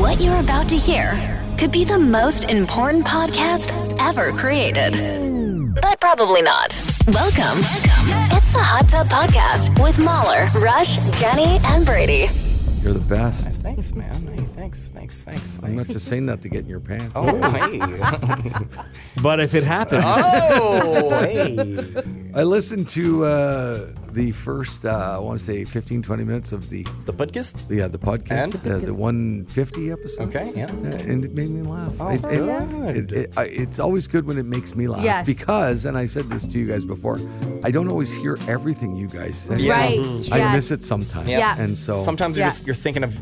What you're about to hear could be the most important podcast ever created. But probably not. Welcome. It's the Hot Tub Podcast with Mahler, Rush, Jenny, and Brady. You're the best. Thanks, man. Hey, thanks. I'm not just saying that to get in your pants. Oh, hey. But if it happens. Oh, hey. I listened to the first, I want to say 15, 20 minutes of the podcast? Yeah, the podcast. And? The 150 episode. Okay, yeah. And it made me laugh. Oh, good. It's always good when it makes me laugh. Yes. Because, and I said this to you guys before, I don't always hear everything you guys say. Yeah. Right. I miss it sometimes. Yeah. And so sometimes you're thinking of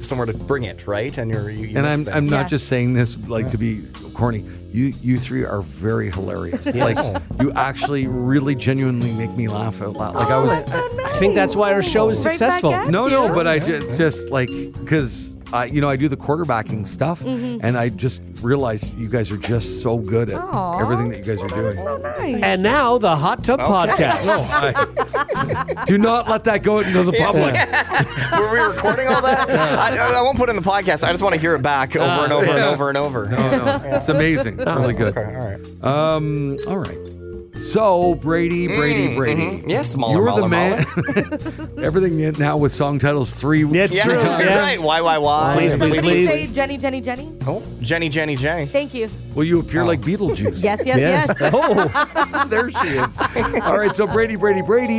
somewhere to bring it, right? And you and miss I'm things. not just saying this like to be corny. You three are very hilarious. Like you actually really genuinely make me laugh out loud. Like I think that's why our show is Right successful. back at No, you. but I just like because I do the quarterbacking stuff, and I just realized you guys are just so good at Aw. everything that you guys are doing. So nice. And now the Hot Tub Podcast. Do not let that go into the public. Were we recording all that? I won't put it in the podcast. I just want to hear it back over and over and over and over. No, it's amazing. It's really good. Okay, all right. All right. So Brady. Yes, Mahler, You're the Mahler, man. Everything now with song titles three. It's Yeah, true. you're Yeah. right. Why? Please, So please, can you please. say Jenny? Oh, Jenny. Thank you. Well, you appear like Beetlejuice. Yes. Oh, There she is. All right, so Brady.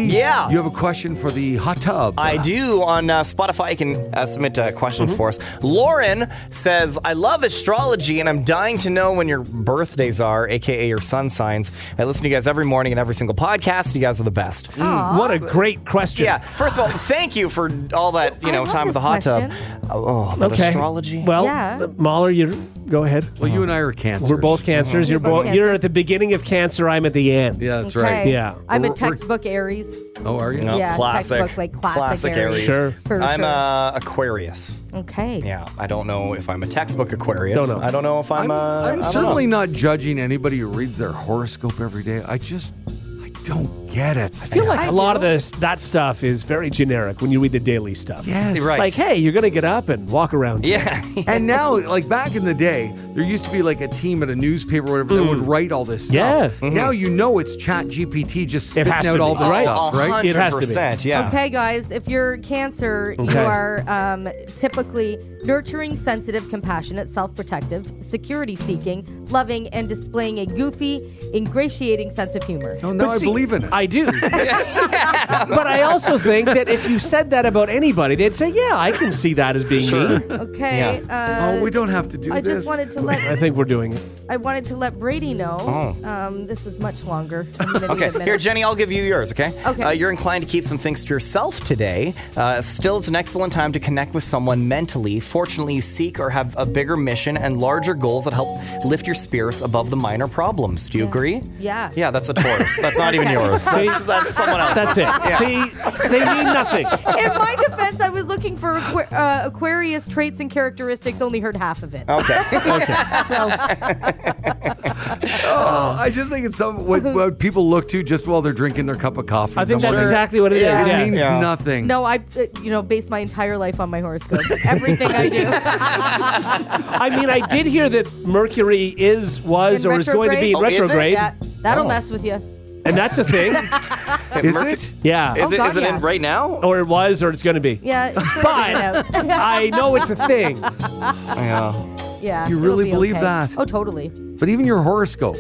Yeah. You have a question for the hot tub. I do. On Spotify, you can submit questions for us. Lauren says, I love astrology, and I'm dying to know when your birthdays are, a.k.a. your sun signs. I listen to you guys every morning and every single podcast. You guys are the best. what a great question. Yeah. First of all, thank you for all that, I love time with the this hot tub. question. About Okay. astrology? Well, Yeah. Mahler, you go ahead. Well, you and I are cancers. We're both cancers. We're both You're cancers. at the beginning of Cancer. I'm at the end. Yeah, that's Okay. right. Yeah. I'm a We're- textbook Aries. Oh, are you? No, Yeah, classic. textbook, like classic Aries. Sure. For I'm sure. Aquarius. Okay. Yeah, I I don't know if I'm a textbook Aquarius. Don't know. I don't know if I'm I I'm don't certainly know. not judging anybody who reads their horoscope every day. I don't get it. I feel like I a lot do. of that stuff is very generic when you read the daily stuff. Yes. Right. Like, hey, you're going to get up and walk around. Yeah. And now, like back in the day, there used to be like a team at a newspaper or whatever that would write all this stuff. Yeah. Now it's Chat GPT just It spitting has out to all be. this Right. stuff, right? It has to be. 100%, yeah. Okay, guys, if you're Cancer, you Okay. are typically nurturing, sensitive, compassionate, self-protective, security-seeking, loving, and displaying a goofy, ingratiating sense of humor. Oh, no, But I see, believe in it. I do. But I also think that if you said that about anybody, they'd say, yeah, I can see that as being me. Okay. Oh, we don't have to do I this. just wanted to I let think we're doing it. Brady know. This is much longer. I'm gonna need a Okay, minute. here, Jenny, I'll give you yours, okay? Okay. You're inclined to keep some things to yourself today. Still, it's an excellent time to connect with someone mentally. Fortunately, you seek or have a bigger mission and larger goals that help lift your spirits above the minor problems. Do you agree? Yeah. Yeah, that's a Taurus. That's not even yours. That's someone else's. That's it. Yeah. See, they mean nothing. In my defense, I was looking for Aquarius traits and characteristics. Only heard half of it. Okay. Oh, I just think it's what people look to just while they're drinking their cup of coffee. I think No that's wonder- exactly what it is. Yeah. It Yeah. means nothing. No, I base my entire life on my horoscope. Everything I do. I mean, I did hear that Mercury was In or is going to be in retrograde? Oh, is it? retrograde. Yeah, that'll mess with you. And that's a thing. Is it? Yeah. Is God, it yeah. in right now? Or it was, or it's going to be. Yeah, it's But sorting it out. I know it's a thing. Yeah. Yeah. You it'll really be believe okay. that? Oh, totally. But even your horoscope,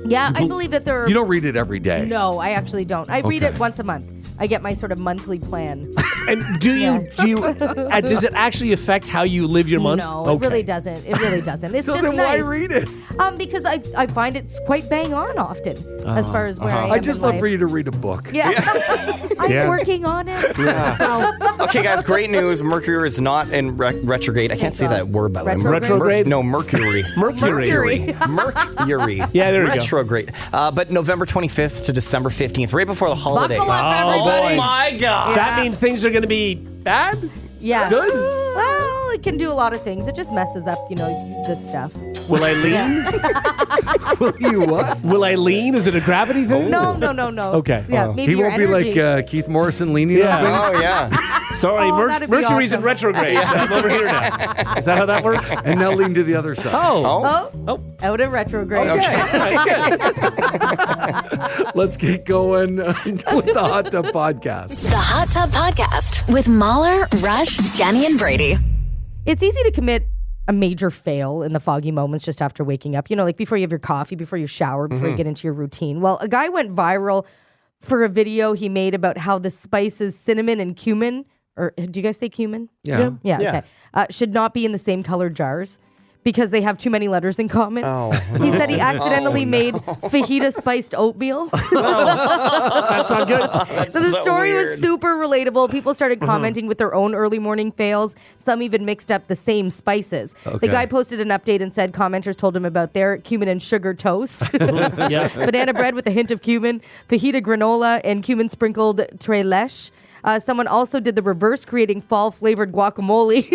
Yeah, I believe that there are. you don't read it every day. No, I actually don't. I read Okay. it once a month. I get my sort of monthly plan. And does it actually affect how you live your month? No, Okay. it really doesn't. It really doesn't. It's So just then nice. why read it? Because I find it's quite bang on often as far as where I am I just in love life. for you to read a book. Yeah. I'm Yeah. working on it. Okay, guys, great news. Mercury is not in retrograde. I can't say that word, by the way. Retrograde? No, Mercury. Mercury. Mercury. Yeah, there we go. Retrograde. But November 25th to December 15th, right before the holidays. Buckle up, Oh, everybody. boy. my God. That means things are going to be bad? Yeah. Good? Well, it can do a lot of things. It just messes up, the stuff. Will I lean? Will you what? Will I lean? Is it a gravity thing? No. Okay. Yeah, maybe He your won't be energy. like Keith Morrison leaning Yeah. on things. Oh, yeah. Sorry, Oh, that'd be Mercury's in awesome. retrograde. So I'm over here now. Is that how that works? And now lean to the other side. Oh. Oh, out of retrograde. Okay. All right, good. Let's get going with the Hot Tub Podcast. The Hot Tub Podcast with Mahler, Rush, Jenny, and Brady. It's easy to commit a major fail in the foggy moments just after waking up. You know, like before you have your coffee, before you shower, before you get into your routine. Well, a guy went viral for a video he made about how the spices cinnamon and cumin, or do you guys say cumin? Yeah. Yeah. Yeah. Okay. Should not be in the same colored jars because they have too many letters in common. Oh, He said he accidentally made fajita spiced oatmeal. That's not good. So the so story was weird. super relatable. People started commenting with their own early morning fails. Some even mixed up the same spices. Okay. The guy posted an update and said commenters told him about their cumin and sugar toast, Yeah. banana bread with a hint of cumin, fajita granola, and cumin sprinkled tres leches. Someone also did the reverse, creating fall-flavored guacamole.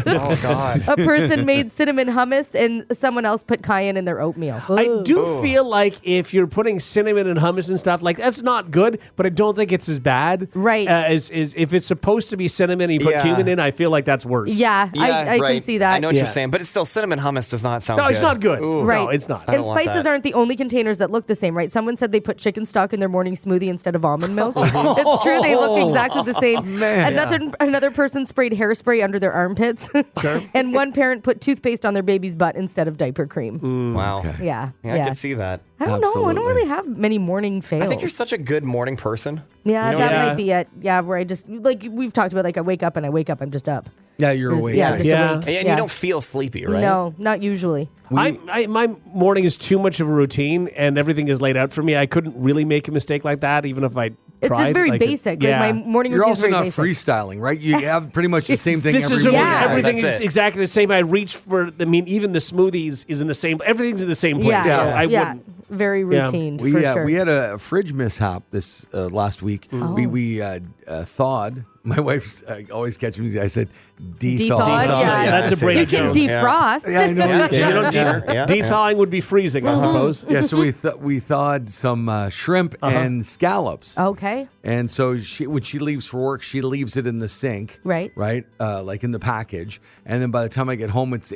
Oh, God. A person made cinnamon hummus, and someone else put cayenne in their oatmeal. I do feel like if you're putting cinnamon and hummus and stuff, like that's not good, but I don't think it's as bad. Right. As if it's supposed to be cinnamon and you put Yeah. cumin in, I feel like that's worse. Yeah, I right. can see that. I know what Yeah. you're saying, but it's still cinnamon hummus does not sound good. No, it's not good. Ooh. Right. No, it's not. I And don't want spices that. aren't the only containers that look the same, right? Someone said they put chicken stock in their morning smoothie instead of almond milk. It's true; they look exactly the same. Man. Another person sprayed hairspray under their armpits, and one parent put toothpaste on their baby's butt instead of diaper cream. Wow. Okay. Yeah, Yeah, I can see that. I don't know. I Absolutely. don't really have many morning fails. I think you're such a good morning person. yeah, you know that what I mean? might be it. Yeah, where I just like we've talked about, like I wake up, I'm just up. Yeah, you're awake. Yeah, right? just Yeah. awake. And Yeah. you don't feel sleepy, right? No, not usually. My morning is too much of a routine, and everything is laid out for me. I couldn't really make a mistake like that, even if I tried. It's just very Like, basic. Yeah. Like my morning You're routine is also very not basic. freestyling, right? You have pretty much the same thing This every is morning. Yeah. everything That's is it. exactly the same. I reach for. I mean, even the smoothies is in the same. Everything's in the same place. Yeah, So I yeah, wouldn't. very Yeah. routine We for sure. we had a fridge mishap this last week. We thawed. My wife's always catching me. I said Defawed, defawed. yeah. That's a see. Brady You can joke. defrost. Yeah, I know. Yeah, Yeah, you don't sure. Yeah. Thawing would be freezing, I suppose. Yeah, so we thawed some shrimp and scallops. Okay. And so when she leaves for work, she leaves it in the sink, Right. like in the package. And then by the time I get home, it's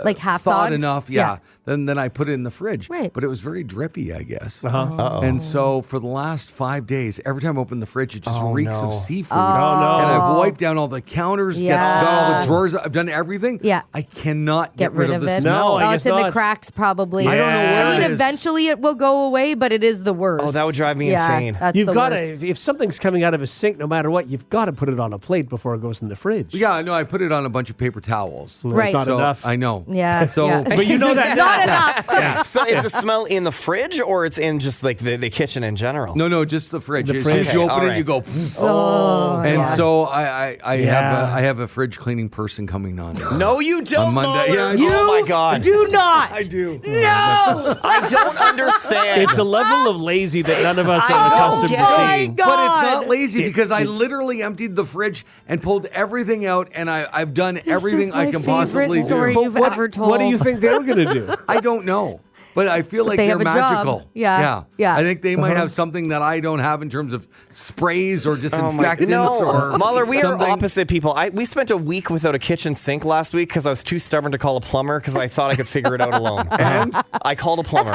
Like half thawed thawed? enough. Yeah. Yeah. Then I put it in the fridge. Right. But it was very drippy, I guess. Uh-huh. And so for the last 5 days, every time I open the fridge, it just reeks of no. seafood. Oh, no. And I've wiped down all the counters, Yeah. got all the drawers. I've done everything. Yeah. I cannot Get rid of the it. smell. No, I Oh, guess it's in the not. cracks probably. I don't know where I mean, it is. eventually it will go away, but it is the worst. Oh, that would drive me yeah, insane. That's You've the got worst. to, if something's coming out of a sink, no matter what, you've got to put it on a plate before it goes in the fridge. Yeah, no, I put it on a bunch of paper towels. Right. That's not So enough. I know. Yeah, So yeah. But you know that Not now. enough. So is the smell in the fridge or it's in just like the kitchen in general? No, just the fridge. The As soon as fridge. you Okay, open all it, right. you go. Oh, And yeah. so I Yeah. have a fridge cleaning person coming on. No, you don't. On Monday. Mahler. Yeah, I oh my God. Do not. I do. No. I don't understand. It's a level of lazy that none of us I are don't accustomed get to it. my seeing. God. But it's not lazy because I literally emptied the fridge and pulled everything out, and I've done everything This is I my can favorite possibly story do. you've ever told. What do you think they were going to do? I don't know. But I feel like they they're have a job. magical. Yeah. I think they might have something that I don't have in terms of sprays or Oh disinfectants no, or Mahler, we something. are opposite people. We spent a week without a kitchen sink last week because I was too stubborn to call a plumber because I thought I could figure it out alone. And I called a plumber.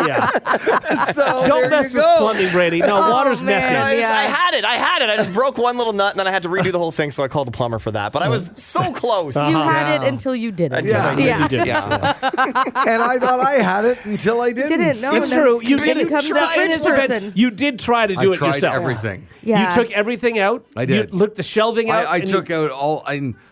Yeah. So Don't there mess you with go. plumbing, Brady. No, water's man. messy. I Yeah. had it. I just broke one little nut and then I had to redo the whole thing, so I called the plumber for that. But I was so close. You had it Yeah. until you didn't. Until I did. Yeah. You did. Yeah. And I thought I had it until I didn't. Didn't. No, It's no. true. You Then did. becomes tried the fridge In his defense, person. you did try to I do it tried yourself. everything. Yeah. You took everything out. I did. You looked the shelving out. I and took you- out all.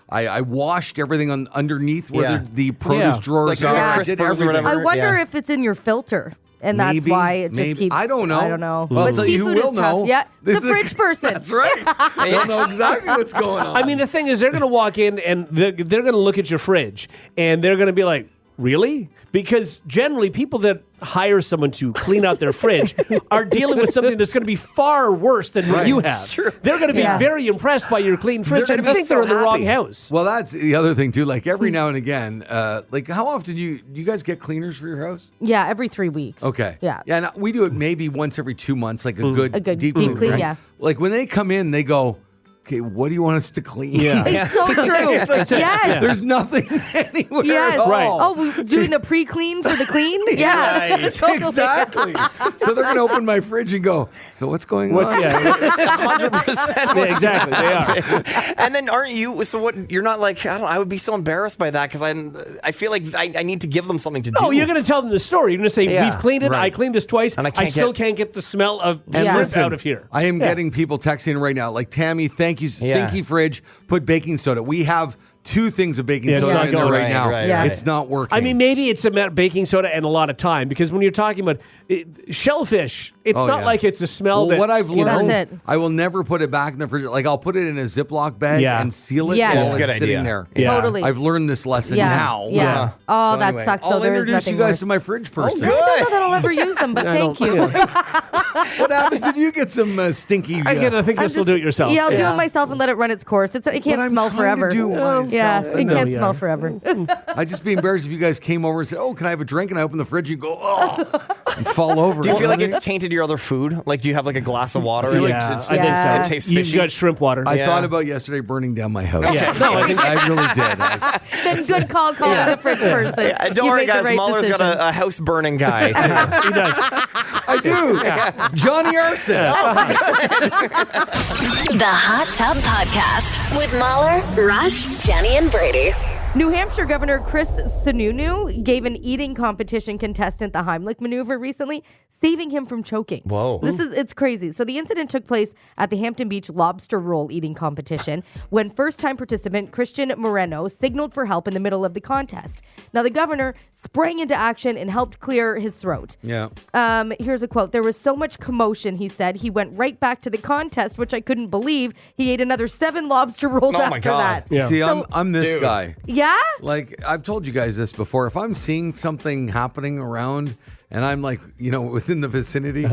I washed everything underneath where Yeah. the produce Yeah. drawers Like are. your I crispers did or everything. whatever. I wonder Yeah. if it's in your filter. And that's Maybe, why it just maybe. keeps. I don't know. I don't know. Well, I'll but tell you who seafood will is tough. know. Yeah, the fridge person. That's right. They'll know exactly what's going on. I mean, the thing is, they're going to walk in and they're going to look at your fridge and they're going to be like, Really? Because generally, people that hire someone to clean out their fridge are dealing with something that's going to be far worse than what you have. True. They're going to be very impressed by your clean fridge and gonna be think so they're in the wrong happy. house. Well, that's the other thing too. Like every now and again, like how often you guys get cleaners for your house? Yeah, every 3 weeks. Okay. Yeah. Yeah, and we do it maybe once every 2 months, like a good deep clean, right? yeah. Like when they come in, they go, "Okay, what do you want us to clean?" Yeah. It's so true. Yes. There's nothing anywhere Yes. at all. Right. Oh, we're doing the pre-clean for the clean? Yeah. Totally. Exactly. So they're going to open my fridge and go, "So what's going on?" Yeah, exactly. They are. And then aren't you? So what? You're not like I don't. I would be so embarrassed by that because I feel like I need to give them something to do. No, you're going to tell them the story. You're going to say, Yeah. we've cleaned it. Right. I cleaned this twice. And I still can't get the smell of And shrimp listen, out of here. I am getting people texting right now, like, Tammy, thank you, stinky fridge, put baking soda. We have 2 things of baking Yeah, it's soda not in there going right, right, now. right, right. It's not working. I mean, maybe it's about baking soda and a lot of time because when you're talking about shellfish, it's Oh, not yeah. like it's a smell well, that what I've you know, learned, That's it. I will never put it back in the fridge. Like, I'll put it in a Ziploc bag Yeah. and seal it Yes. while That's a it's good sitting idea. there. Yeah. Totally. I've learned this lesson yeah. now. Yeah. Oh, So that anyway, sucks. I'll So there is introduce nothing you guys worse. to my fridge person. I don't know that I'll ever use them, but I thank don't- you. yeah. What happens if you get some stinky? I think this will do it yourself. Yeah, I'll do it myself and let it run its course. It But can't I'm smell trying forever. to do it myself, Yeah, it and can't yeah. smell forever. I'd just be embarrassed if you guys came over and said, "Oh, can I have a drink?" And I open the fridge and go, "Oh," and fall over. Do you feel like it's tainted your other food? Like, do you have like a glass of water? feel like Yeah, it's- I Yeah. think It so. tastes You've fishy. got shrimp water. I Yeah. thought about yesterday burning down my house. Yeah. No, I think I really did. Then good call calling the fridge person. Don't You worry, made the guys. right Mahler's got decision. a house burning guy. Too. he does. I do. Johnny Arson. The Hot Tub Podcast with Mahler, Rush, Jenny, and Brady. New Hampshire Governor Chris Sununu gave an eating competition contestant the Heimlich maneuver recently, saving him from choking. Whoa. It's crazy. So the incident took place at the Hampton Beach lobster roll eating competition when first-time participant Christian Moreno signaled for help in the middle of the contest. Now the governor sprang into action and helped clear his throat. Yeah. Here's a quote. "There was so much commotion," he said. "He went right back to the contest, which I couldn't believe. He ate another 7 lobster rolls Oh my after God. that." Yeah. See, So- I'm this Dude. guy. Yeah? Like, I've told you guys this before. If I'm seeing something happening around and I'm like, within the vicinity,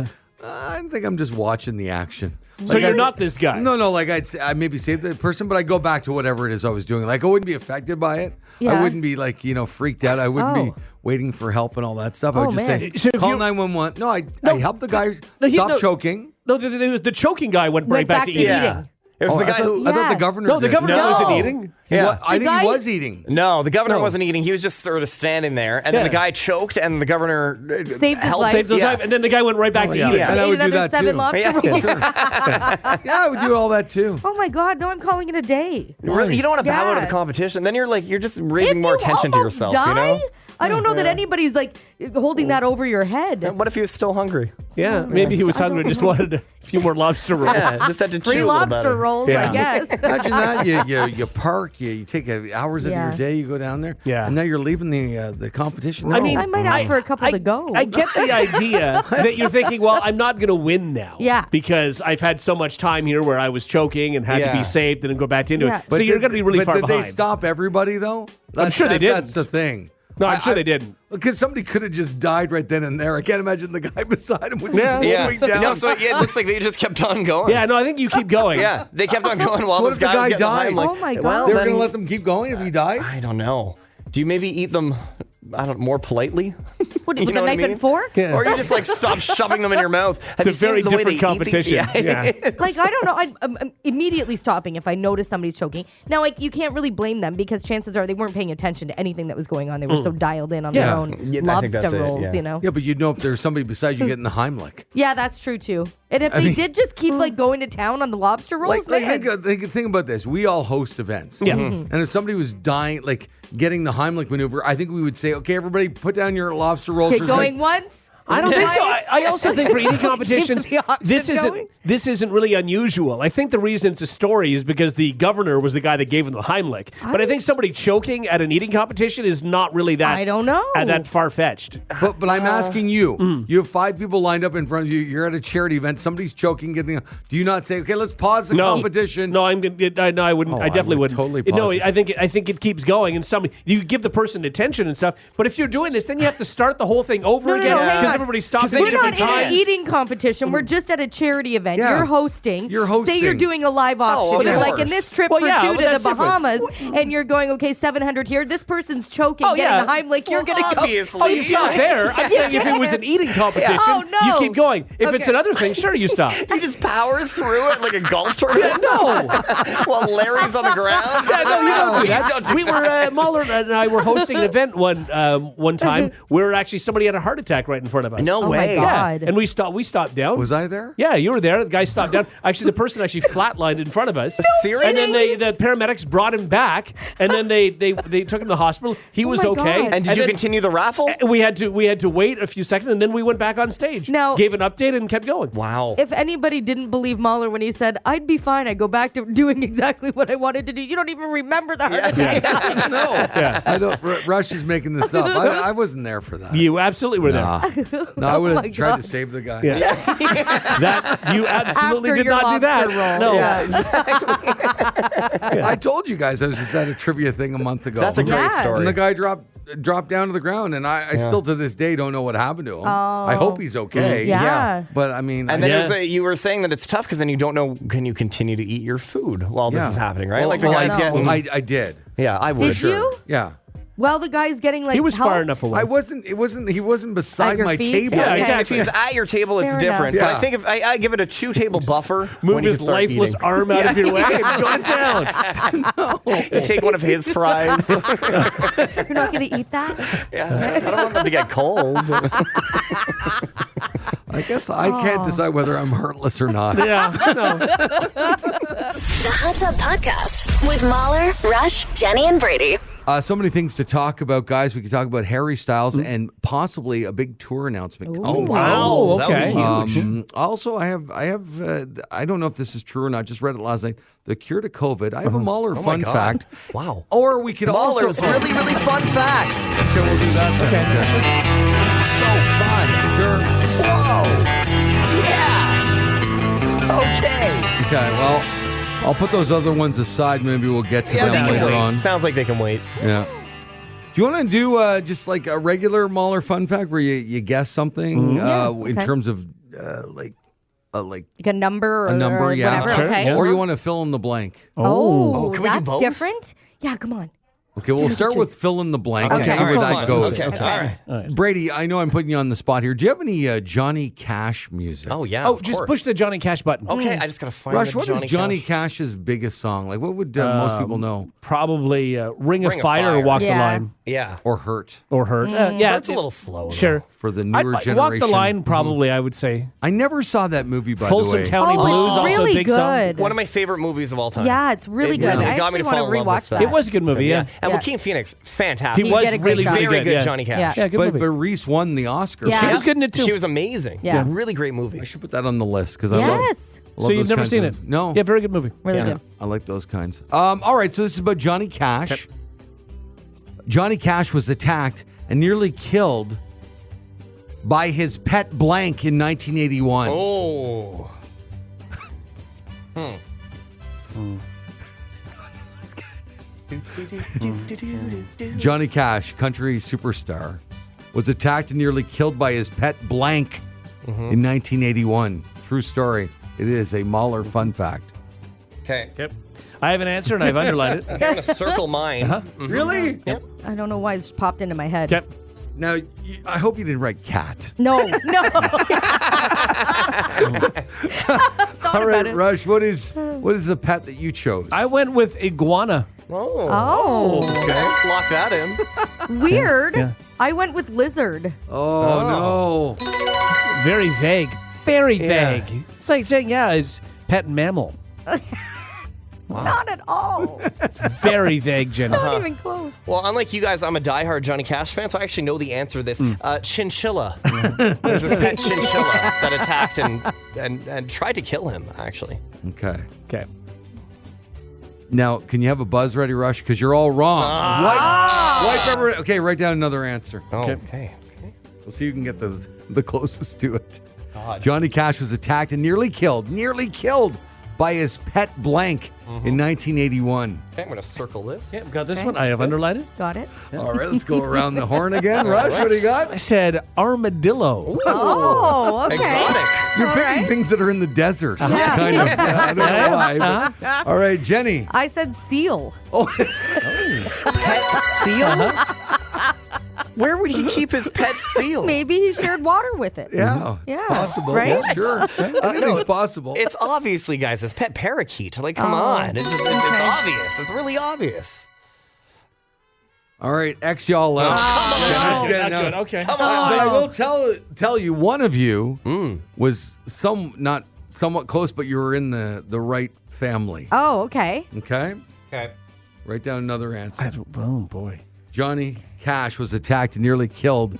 I think I'm just watching the action. So you're not this guy. No, like I'd maybe save the person, but I go back to whatever it is I was doing. Like, I wouldn't be affected by it. Yeah. I wouldn't be like, freaked out. I wouldn't be Oh. waiting for help and all that stuff. I Oh, would just man. say, So if call you- 911. No, I helped the guy No, stop choking. No, the choking guy went right Went back back to to eating. eating. It was Oh, the guy who. I thought the Yeah. governor No, the did. governor No. wasn't eating. Yeah. I think guy- he was eating. No, the governor No. wasn't eating. He was just sort of standing there, and then Yeah. the guy choked, and the governor Saved his life. Saved his Yeah. life, and then the guy went right back to yeah. eating. Yeah. And I Ate would do another that 7 too. lobster Yeah. rolls. Yeah, I would do all that too. Oh my God! No, I'm calling it a day. Really, you don't want to bow out of Yeah. the competition. Then you're just raising If more you attention to almost yourself. die, You know. I don't know that anybody's like holding that over your head. What if he was still hungry? Yeah, maybe he was hungry and just wanted a few more lobster rolls. Yeah, just had to chew Free a little lobster better. rolls, Yeah. I guess. Imagine that you park, you take hours of Yeah. your day, you go down there, Yeah. and now you're leaving the competition. I No. mean, I might ask for a couple to go. I get the idea that you're thinking, well, I'm not going to win now. Yeah. Because I've had so much time here where I was choking and had to Yeah. be saved and then go back into Yeah. it. So you're going to be really far But did behind. they stop everybody though? sure they didn't. That's the thing. No, I'm sure they didn't. Because somebody could have just died right then and there. I can't imagine the guy beside him was Yeah. just Yeah. rolling down. No, so it looks like they just kept on going. Yeah, no, I think you keep going. Yeah, they kept on going while What this if the guy was guy getting died? behind. Oh my God. Well, They were then, going to let them keep going if he died? I don't know. Do you maybe eat them? I don't more politely. What, You with know a what I knife and mean? fork? Yeah. Or you just like stop shoving them in your mouth. Have It's you a very seen the way different they eat these? competition. Yeah. Like, I don't know. I'm immediately stopping if I notice somebody's choking. Now, like, you can't really blame them because chances are they weren't paying attention to anything that was going on. They were so dialed in on their Yeah. own Yeah, I think that's lobster it, rolls, yeah. you know? Yeah, but you'd know if there's somebody beside you getting the Heimlich. Yeah, that's true, too. And if they did just keep, like, going to town on the lobster rolls, Like man. think about this. We all host events. Yeah. And if somebody was dying, like getting the Heimlich maneuver, I think we would say, okay, everybody put down your lobster rolls. Okay, for going once, I don't think so. I also think for eating competitions, the auction going? this isn't really unusual. I think the reason it's a story is because the governor was the guy that gave him the Heimlich. But I think somebody choking at an eating competition is not really that. I don't know. That far fetched. But I'm asking you. You have 5 people lined up in front of you. You're at a charity event. Somebody's choking. Do you not say, "Okay, let's pause the competition"? No, I wouldn't. I definitely wouldn't. Totally pause no, it. I think it keeps going, and you give the person attention and stuff. But if you're doing this, then you have to start the whole thing over again hang because on. everybody stops. We're not in an eating competition. We're just at a charity event. Yeah. You're hosting. Say you're doing a live auction. of You're course. like in this trip Well, for yeah, 2 well, to the that's different. Bahamas, and you're going, okay, 700 here. This person's choking, Oh, getting yeah. a Heimlich. You're going to go. Obviously. Oh, you stop there. I'm saying if it was an eating competition, Oh, no. you keep going. If it's Okay. another thing, sure, you stop. You just power through it like a golf tournament? No. While Larry's on the ground? Yeah, no, you don't do You that. don't do We were Mahler and I were hosting an event one time where actually somebody had a heart attack right in front of us. No Oh, my way. God. Yeah, and we stopped down. Was I there? Yeah, you were there. The guy stopped down. Actually, the person actually flatlined in front of us. Seriously? And then the paramedics brought him back, and then they took him to the hospital. He was my okay. God. And did you then continue the raffle? We had to wait a few seconds, and then we went back on stage. Now- Gave an update and kept going. Wow. If anybody didn't believe Mahler when he said, I'd be fine, I go back to doing exactly what I wanted to do. You don't even remember the heart attack. No. Yeah. I don't. Rush is making this up. I wasn't there for that. You absolutely were there. No, I would my have tried God. to save the guy. Yeah. That you absolutely After did your not do that. lobster roll. No. Yeah. I told you guys I was just at a trivia thing a month ago. That's a great Yeah. story. And the guy dropped down to the ground, and I still to this day don't know what happened to him. I hope he's okay. Yeah. But I mean, And then Yeah. you were saying that it's tough because then you don't know, can you continue to eat your food while this Yeah. is happening, right? Well, like the well, guy's getting. I did. Yeah, I would. Did you? Yeah. Well, the guy's getting like He was far helped. enough away. I wasn't. He wasn't beside At your my feet? table. Yeah, I mean, exactly. if he's at your table, it's Fair different. enough. But I Yeah. think if I give it a 2-table buffer, Move when you his start lifeless eating. arm out of your way and go to town. Take one of his fries. You're not going to eat that? Yeah, I don't want them to get cold. I guess I can't decide whether I'm heartless or not. Yeah. No. The Hot Tub Podcast with Mahler, Rush, Jenny, and Brady. So many things to talk about, guys. We could talk about Harry Styles and possibly a big tour announcement. Oh, coming. wow. That would be Okay. huge. Also, I have. I don't know if this is true or not. Just read it last night. The cure to COVID. I have a Mahler my fun God. fact. Wow. Or we could Mahler's also. really, really fun facts. Okay, we'll do that. Then. So fun. Sure. Whoa. Yeah. Okay. Okay. Well, I'll put those other ones aside. Maybe we'll get to Yeah, them they can later wait. on. Sounds like they can wait. Yeah. Do you want to do just like a regular Mahler fun fact where you guess something in okay. terms of like Like a number or a number? or Yeah. whatever? Sure, Okay. yeah. Or you want to fill in the blank? Oh, can we do that's both? different? Yeah, come on. Okay, we'll start with fill in the blank and Okay, see all where right, that fine. goes. Okay. All right. Brady, I know I'm putting you on the spot here. Do you have any Johnny Cash music? Oh, yeah. Oh, of just course. push the Johnny Cash button. Okay, I just got to find Rush, the what is Johnny Cash. Cash's biggest song? Like, what would most people know? Probably Ring of Ring of Fire or Fire. Walk the Yeah. Line Yeah. Or Hurt or Hurt. Yeah, That's a little slow. though. Sure. for the I- newer Walk generation? the Line, probably, I would say. I never saw that movie, by the Folsom way. County Oh, Blues, it's also really a big song. good. One of my favorite movies of all time. Yeah, it's really It good. really I got me actually to want fall to in love rewatch with that. It was a good movie, yeah. And Yeah. Joaquin Phoenix, fantastic. He You was did a great really, job. really Very good yeah. Johnny Cash. Yeah. Yeah, good But movie. Reese won the Oscar. Yeah. She was good in it, too. She was amazing. Yeah. Really great movie. I should put that on the list because I love. Yes. love So you've those never kinds seen of- it? No. Yeah, very good movie. Really Yeah, good. I like those kinds. All right, so this is about Johnny Cash. Johnny Cash was attacked and nearly killed by his pet blank in 1981. Oh. Johnny Cash, country superstar, was attacked and nearly killed by his pet blank in 1981. True story. It is a Mahler fun fact. Okay. Yep. I have an answer and I've underlined it. I'm going to circle mine. Really? I don't know why it's popped into my head. Okay. Now, I hope you didn't write cat. No. All right, it. Rush, what is the pet that you chose? I went with iguana. Oh, Okay. Lock that in. weird. Yeah. I went with lizard. Oh, no. Very vague. Very Yeah. vague. It's like saying, yeah, it's pet mammal. Not at all. Very vague, Jenny. Not even close. Well, unlike you guys, I'm a diehard Johnny Cash fan, so I actually know the answer to this. Chinchilla. There's this pet chinchilla that attacked and tried to kill him, actually. Okay. Okay. Now, can you have a buzz ready, Rush? Because you're all wrong. Wipe every. Okay, write down another answer. Oh, Okay. okay. We'll see who can get the closest to it. God. Johnny Cash was attacked and nearly killed by his pet blank in 1981. Okay, I'm going to circle this. Yeah, got this Okay. one. I have underlined it. Got it? All right, let's go around the horn again. Rush, what do you I got? said armadillo. Oh, okay. Exotic. You're All picking right. things that are in the desert. Yeah. Kind of. I don't know why. but- All right, Jenny. I said seal. Pet seal? Where would he keep his pet seal? Maybe he shared water with it. Yeah, Yeah, it's possible. right? Yeah, sure. Anything's possible. It's obviously, guys, his pet parakeet. Like, come on. It's obvious. It's really obvious. All right, X y'all out. Not Yeah, good. no. Okay. But I will tell you, one of you was not somewhat close, but you were in the right family. Oh, okay. Okay? Okay. Write down another answer. Oh, boy. Johnny Cash was attacked and nearly killed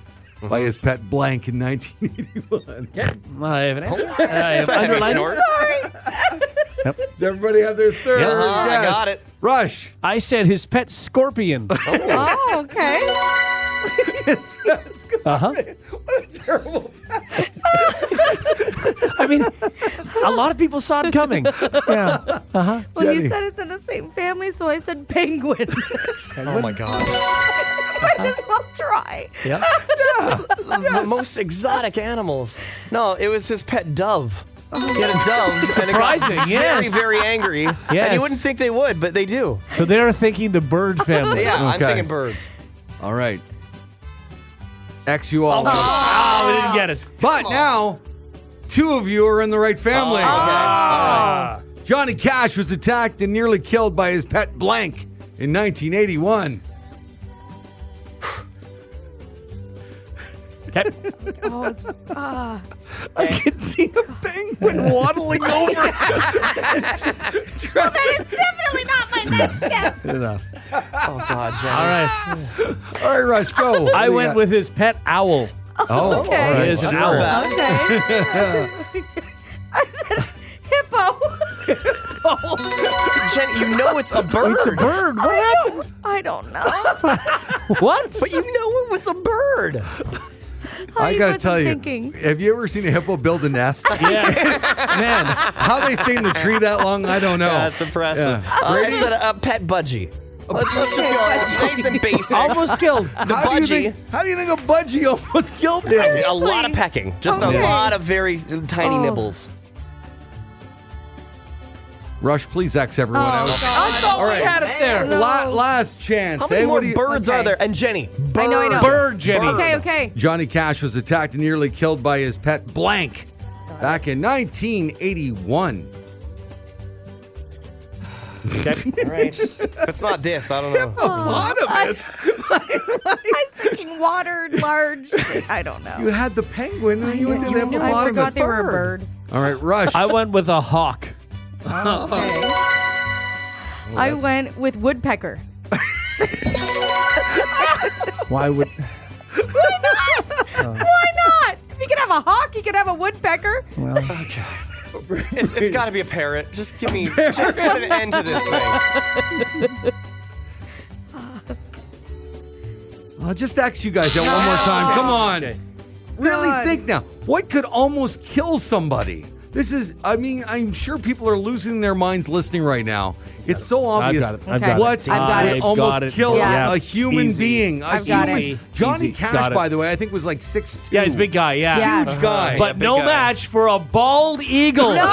by his pet blank in 1981. I have an answer. I have underlined it. Does everybody have their third Yeah, guess? I got it. Rush. I said his pet scorpion. Oh, okay. Uh-huh. What a terrible fact. I mean, a lot of people saw it coming. Yeah. Well, Jenny. you said it's in the same family, so I said penguin. Oh, my God. Might as well try. Yeah. The most exotic animals. No, it was his pet dove. He had a dove, and it got Surprising, very, yes. very angry. And Yes. you wouldn't think they would, but they do. So they're thinking the bird family. Yeah, I'm Okay. thinking birds. All right. X you all. Oh, we didn't get it. But now, two of you are in the right family. Johnny Cash was attacked and nearly killed by his pet blank in 1981. Okay. Oh, it's I can see a penguin waddling over. it's definitely not my next guess. Good enough. Oh, God, Jenny. All right. All right, Rush, go. I went with his pet owl. Oh, Okay. all right. He is an That's not owl. bad. Okay. I said hippo. Jenny, you know it's a bird. It's a bird. What happened? I don't know. What? But you know it was a bird. I got to wasn't tell you, thinking. have you ever seen a hippo build a nest? Yeah. Man. How they stay in the tree that long, I don't know. That's impressive. Yeah. I said a pet budgie. Let's just go nice and basic. Almost killed. The How do you budgie. think a budgie almost killed him? A lot of pecking. Just a Okay. lot of very tiny nibbles. Rush, please X everyone out. I thought All right. we had it there. No. Last chance. How many Hey, more what do you- birds Okay. are there? And Jenny, bird. I know. Bird, Jenny. Okay, okay. Johnny Cash was attacked and nearly killed by his pet blank back in 1981. Okay. All right. If it's not this, I don't know. Hippopotamus. I was thinking water, large. I don't know. You had the penguin and then you went to the I hippopotamus. forgot they were a bird. All right, Rush. I went with a hawk. Okay. I went with woodpecker. Why would... Why not? If you could have a hawk, you could have a woodpecker. Well, It's got to be a parrot. Just give me, just put an end to this thing. I'll just ask you guys that one more time. Come on. okay. Really God. think now. What could almost kill somebody? This is, I mean, I'm sure people are losing their minds listening right now. It's so obvious. I've got it. I've Okay. got it. What I've got it. would almost kill Yeah. a human Easy. being? I've got it. Easy. Johnny Easy. Cash, Got it. by the way, I think was like 6'2". Yeah, he's a big guy, yeah. Yeah. Huge guy. But big no guy. match for a bald eagle. No! That's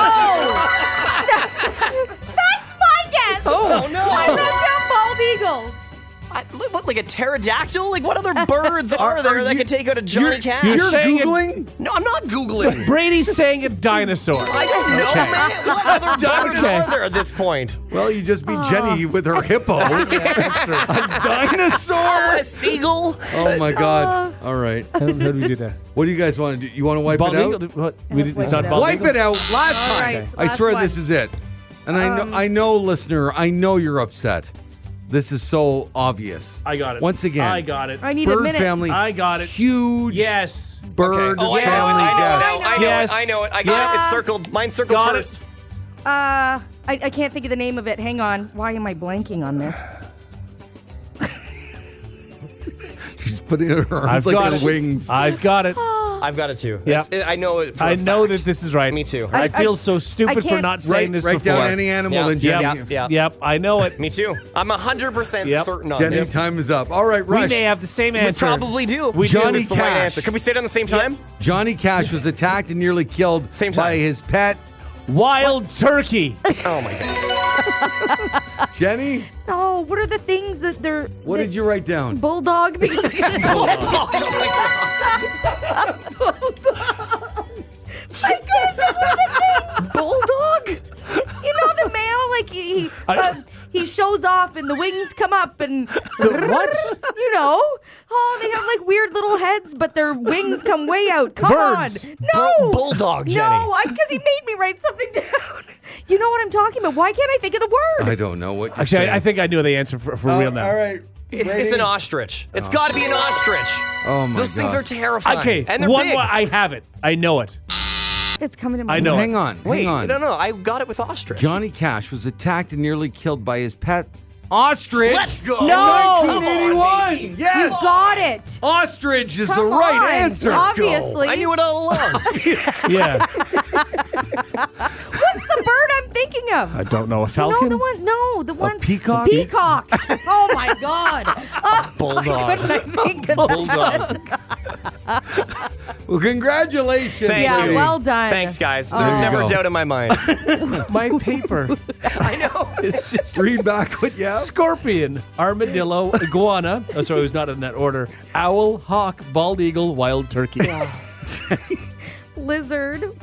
my guess! Oh, no. I wrote down bald eagle. What, like a pterodactyl? Like, what other birds are there that could take out a Johnny Cash? You're saying it- Googling? No, I'm not Googling. Brady's saying a dinosaur. I don't know, man. What other birds Okay. are there at this point? Well, you just beat Jenny with her hippo. A dinosaur? A seagull? Oh, my God. All right. How do we do that? What do you guys want to do? You want to wipe Bald it out? eagle? What? We did, it's Wipe not it out. bald Wipe eagle? it out. Last All time. right, I last swear one. this is it. And I know, listener, I know you're upset. This is so obvious. I got it. Once again, I got it. I need a bird minute. family. I got it. Huge. Yes. Bird Oh, family guest. I know it. I got it. It's circled. Mine's circled Got it. first. I can't think of the name of it. Hang on. Why am I blanking on this? She's putting her arms I've like got her it. wings. I've got it. I've got it too. Yeah. I know it. For I a know fact. that this is right. Me too. I feel so stupid for can't- not saying this Write before. down any animal Yeah. and Jenny. Yeah. Yep, I know it. Me too. I'm 100% Yep. certain on Jenny, this. time is up. All right, We Rush. may have the same We answer. probably do. We Johnny It's the right Cash. answer. Can we say it at the same time? Johnny Cash was attacked and nearly killed Same by time. his pet. Wild turkey. Oh my god. Jenny, No, what are the things that they're... what did you write down? Bulldog? Because Bulldog? you know the male, like he shows off and the wings come up and What? you know, they have like weird little heads, but their wings come way out. Come Birds. on, no, Bulldog, Jenny. no, because he made me write something down. You know what I'm talking about? Why can't I think of the word? I don't know what you're Actually, saying. I think I knew the answer for real now. All right. It's an ostrich. It's got to be an ostrich. Oh my Those things God. are terrifying. Okay, and they're one big. more. I have it. I know it. It's coming to my I know. Hang on. Wait, hang on. no, I got it with ostrich. Johnny Cash was attacked and nearly killed by his pet ostrich. Let's go. No. 1981. You Yes. got it. Ostrich is the Come right on. answer. Obviously. I knew it all along. Yeah. What's the bird I'm thinking of? I don't know. A No, falcon? the one. peacock? Peacock. Oh my God. Oh, Bulldog. why couldn't I think of that? Bulldog. Well, congratulations. Thank Yeah, you. well done. Thanks, guys. There's There you never a go. doubt in my mind. My paper. I know. It's just Read back what you have. scorpion, armadillo, iguana. Oh, sorry, it was not in that order. Owl, hawk, bald eagle, wild turkey. Lizard,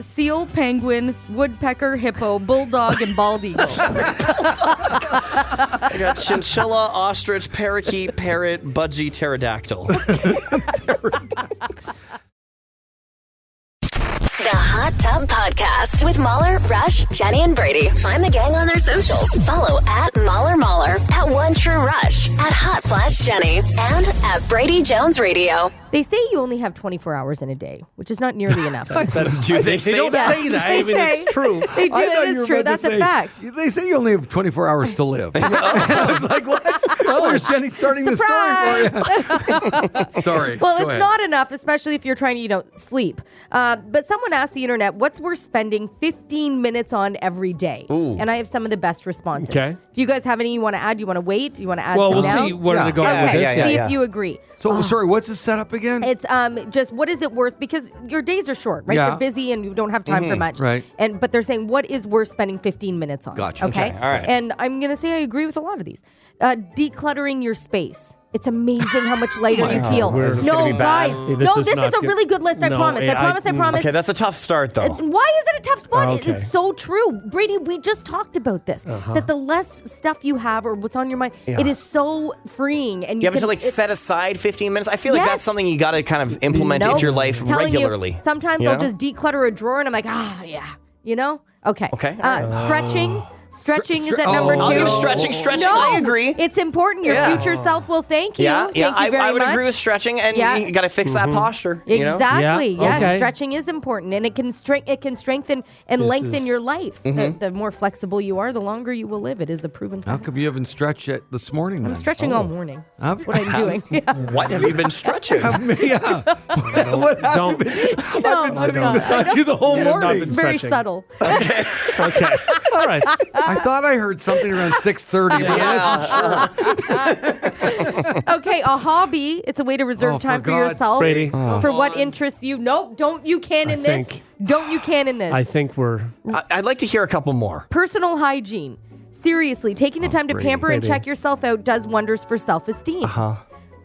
seal, penguin, woodpecker, hippo, bulldog, and bald eagle. I got chinchilla, ostrich, parakeet, parrot, budgie, pterodactyl. The Hot Tub Podcast with Mahler, Rush, Jenny, and Brady. Find the gang on their socials. Follow at Mahler, at One True Rush, at Hot Flash Jenny, and at Brady Jones Radio. They say you only have 24 hours in a day, which is not nearly enough. Do they say don't that? say that. They I mean, say. it's true. They do. I thought It you were is true. about to That's a say- fact. They say you only have 24 hours to live. I was like, what? Where's Jenny starting the story for you? Sorry. Well, Go it's ahead. not enough, especially if you're trying to, sleep. But someone asked the internet, what's worth spending 15 minutes on every day? And I have some of the best responses. Okay. Do you guys have any you want to add? Do you want to wait? Do you want to add Well, some we'll now? see where Yeah. they're going Yeah, with this. yeah, See yeah. if you agree. So, sorry, what's the setup again? It's just what is it worth? Because your days are short, right? Yeah. You're busy and you don't have time for much. right. But they're saying what is worth spending 15 minutes on? Gotcha. Okay. Okay, all right. And I'm gonna say I agree with a lot of these. Decluttering your space. It's amazing how much lighter you feel. Is this no, gonna be bad? guys. Hey, this no, is this not is a good. really good list. I No, promise. I I promise. Okay, that's a tough start, though. Why is it a tough spot? Okay. It's so true. Brady, we just talked about this. That the less stuff you have or what's on your mind, it is so freeing. And you You have can, to like it's- set aside 15 minutes. I feel like Yes. that's something you got to kind of implement Nope. into your life Telling you, regularly. sometimes you I'll know? just declutter a drawer and I'm like, yeah. You know? Okay. Okay. Stretching. Stretching is at number 2. I'll give stretching. No, I agree. It's important. Your Yeah. future self will thank you. Yeah, Thank you very I would much. agree with stretching, and Yeah. you got to fix that posture. You know? Exactly. Yeah, Yes. okay. Stretching is important, and it can strengthen and lengthen is- your life. The more flexible you are, the longer you will live. It is the proven How fact. come you haven't stretched it this morning then? I'm stretching all morning. Huh? That's what I'm doing. Yeah. What have you been stretching? Yeah. What have Don't. you been? I've been sitting no. beside you the whole You have not morning. It's been very stretching. subtle. Okay. All right. I thought I heard something around 6:30. But I Okay, a hobby. It's a way to reserve Oh, for time for God's yourself. Brady. For what interests you. Nope, don't you can in this. think- Don't you can in this. I think we're. I'd like to hear a couple more. Personal hygiene. Seriously, taking the time to Brady. pamper and Brady. check yourself out does wonders for self-esteem.